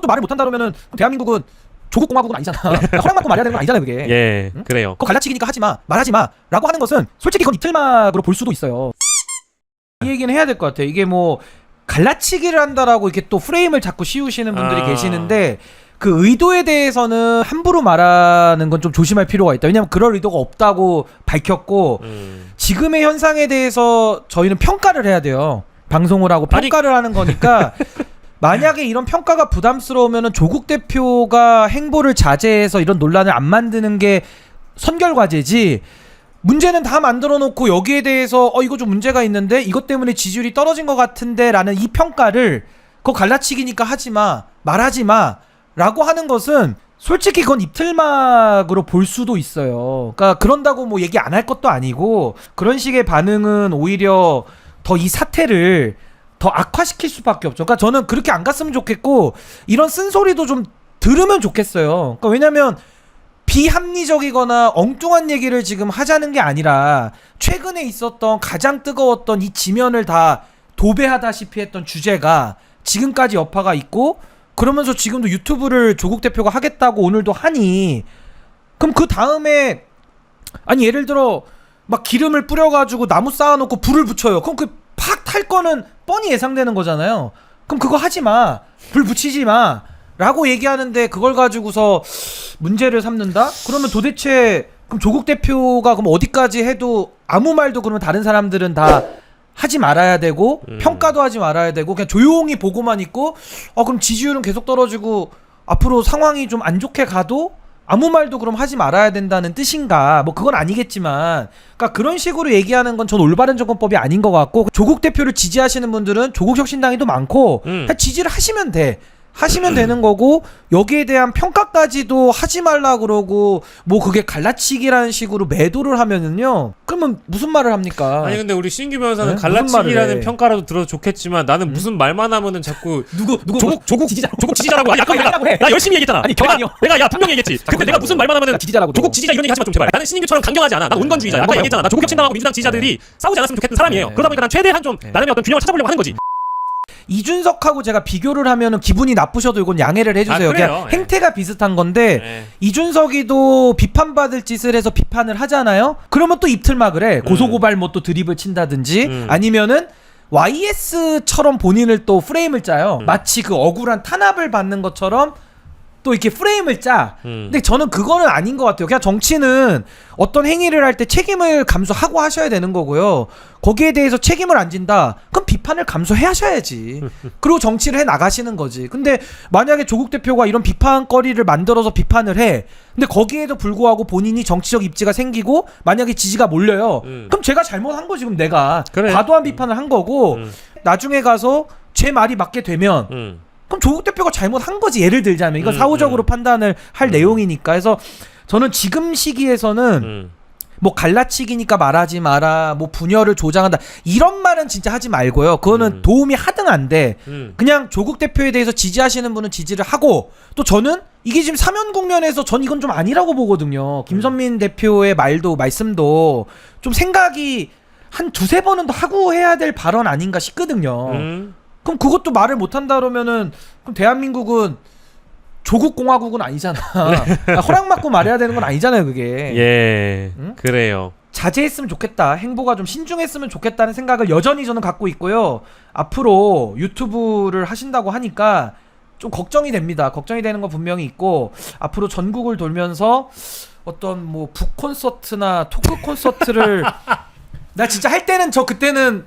정도 말을 못한다 그러면은 대한민국은 조국 공화국은 아니잖아. 허락받고 말해야 되는 건 아니잖아요, 그게. 예, 응? 그래요. 그거 갈라치기니까 하지 마, 말하지 마라고 하는 것은 솔직히 그건 이틀막으로 볼 수도 있어요. 이 얘기는 해야 될 것 같아요. 이게 뭐 갈라치기를 한다라고 이렇게 또 프레임을 자꾸 씌우시는 분들이 계시는데 그 의도에 대해서는 함부로 말하는 건 좀 조심할 필요가 있다. 왜냐면 그럴 의도가 없다고 밝혔고 지금의 현상에 대해서 저희는 평가를 해야 돼요. 방송을 하고 평가를 하는 거니까 만약에 이런 평가가 부담스러우면 조국 대표가 행보를 자제해서 이런 논란을 안 만드는 게 선결과제지, 문제는 다 만들어 놓고 여기에 대해서 이거 좀 문제가 있는데 이것 때문에 지지율이 떨어진 것 같은데 라는 이 평가를 그거 갈라치기니까 하지마, 말하지마 라고 하는 것은 솔직히 그건 입틀막으로 볼 수도 있어요. 그러니까 그런다고 뭐 얘기 안 할 것도 아니고 그런 식의 반응은 오히려 더 이 사태를 더 악화시킬 수밖에 없죠. 그러니까 저는 그렇게 안 갔으면 좋겠고 이런 쓴소리도 좀 들으면 좋겠어요. 그러니까 왜냐면 비합리적이거나 엉뚱한 얘기를 지금 하자는 게 아니라 최근에 있었던 가장 뜨거웠던 이 지면을 다 도배하다시피 했던 주제가 지금까지 여파가 있고, 그러면서 지금도 유튜브를 조국 대표가 하겠다고 오늘도 하니, 그럼 그 다음에 아니 예를 들어 막 기름을 뿌려가지고 나무 쌓아놓고 불을 붙여요. 그럼 그 팍 탈 거는 뻔히 예상되는 거잖아요. 그럼 그거 하지 마, 불 붙이지 마 라고 얘기하는데 그걸 가지고서 문제를 삼는다? 그러면 도대체 그럼 조국 대표가 그럼 어디까지 해도 아무 말도 그러면 다른 사람들은 다 하지 말아야 되고 평가도 하지 말아야 되고 그냥 조용히 보고만 있고 그럼 지지율은 계속 떨어지고 앞으로 상황이 좀 안 좋게 가도 아무 말도 그럼 하지 말아야 된다는 뜻인가? 뭐 그건 아니겠지만, 그러니까 그런 식으로 얘기하는 건 전 올바른 정권법이 아닌 것 같고, 조국 대표를 지지하시는 분들은 조국 혁신당에도 많고 그냥 지지를 하시면 돼. 하시면 되는 거고, 여기에 대한 평가까지도 하지 말라 그러고 뭐 그게 갈라치기라는 식으로 매도를 하면은요, 그러면 무슨 말을 합니까? 아니 근데 우리 신규 변호사는 네? 갈라치기라는 평가라도 들어도 좋겠지만 나는 무슨 말만 하면은 자꾸 누구 조국 지지자라고. 아니 아까 나 열심히 얘기했잖아. 아니 경아니요. 내가 분명히 얘기했지. 근데 내가 무슨 말만 하면은 지지자라고 조국 지지자 이런 얘기 하지 마 좀 제발. 나는 신인규처럼 강경하지 않아. 난 온건주의자야. 아까 얘기했잖아. 나 조국 혁신당하고 민주당 지지자들이 싸우지 않았으면 좋겠던 사람이에요. 그러다 보니까 난 최대한 좀 나름의 어떤 균형을 찾아보려고 하는 거지. 이준석하고 제가 비교를 하면은 기분이 나쁘셔도 이건 양해를 해주세요. 그냥 행태가 비슷한 건데 이준석이도 비판받을 짓을 해서 비판을 하잖아요. 그러면 또 입틀막을 해. 고소고발 뭐 또 드립을 친다든지 아니면은 YS처럼 본인을 또 프레임을 짜요. 마치 그 억울한 탄압을 받는 것처럼 또 이렇게 프레임을 짜. 근데 저는 그거는 아닌 것 같아요. 그냥 정치는 어떤 행위를 할 때 책임을 감수하고 하셔야 되는 거고요. 거기에 대해서 책임을 안 진다? 그럼 비판을 감수해 하셔야지. 그리고 정치를 해 나가시는 거지. 근데 만약에 조국 대표가 이런 비판거리를 만들어서 비판을 해. 근데 거기에도 불구하고 본인이 정치적 입지가 생기고 만약에 지지가 몰려요. 그럼 제가 잘못한 거지. 그럼 내가 과도한 비판을 한 거고 나중에 가서 제 말이 맞게 되면 그럼 조국 대표가 잘못한 거지. 예를 들자면 이건 사후적으로 판단을 할 내용이니까. 그래서 저는 지금 시기에서는 뭐 갈라치기니까 말하지 마라, 뭐 분열을 조장한다 이런 말은 진짜 하지 말고요. 그거는 도움이 하등 안 돼. 그냥 조국 대표에 대해서 지지하시는 분은 지지를 하고, 또 저는 이게 지금 사면 국면에서 전 이건 좀 아니라고 보거든요. 김선민 대표의 말씀도 좀 생각이 한 두세 번은 더 하고 해야 될 발언 아닌가 싶거든요. 그럼 그것도 말을 못한다 그러면은 그럼 대한민국은 조국 공화국은 아니잖아. 허락받고 말해야 되는 건 아니잖아요, 그게. 예, 그래요. 자제했으면 좋겠다. 행보가 좀 신중했으면 좋겠다는 생각을 여전히 저는 갖고 있고요. 앞으로 유튜브를 하신다고 하니까 좀 걱정이 됩니다. 걱정이 되는 건 분명히 있고, 앞으로 전국을 돌면서 어떤 뭐 북 콘서트나 토크 콘서트를 나 진짜 할 때는 그때는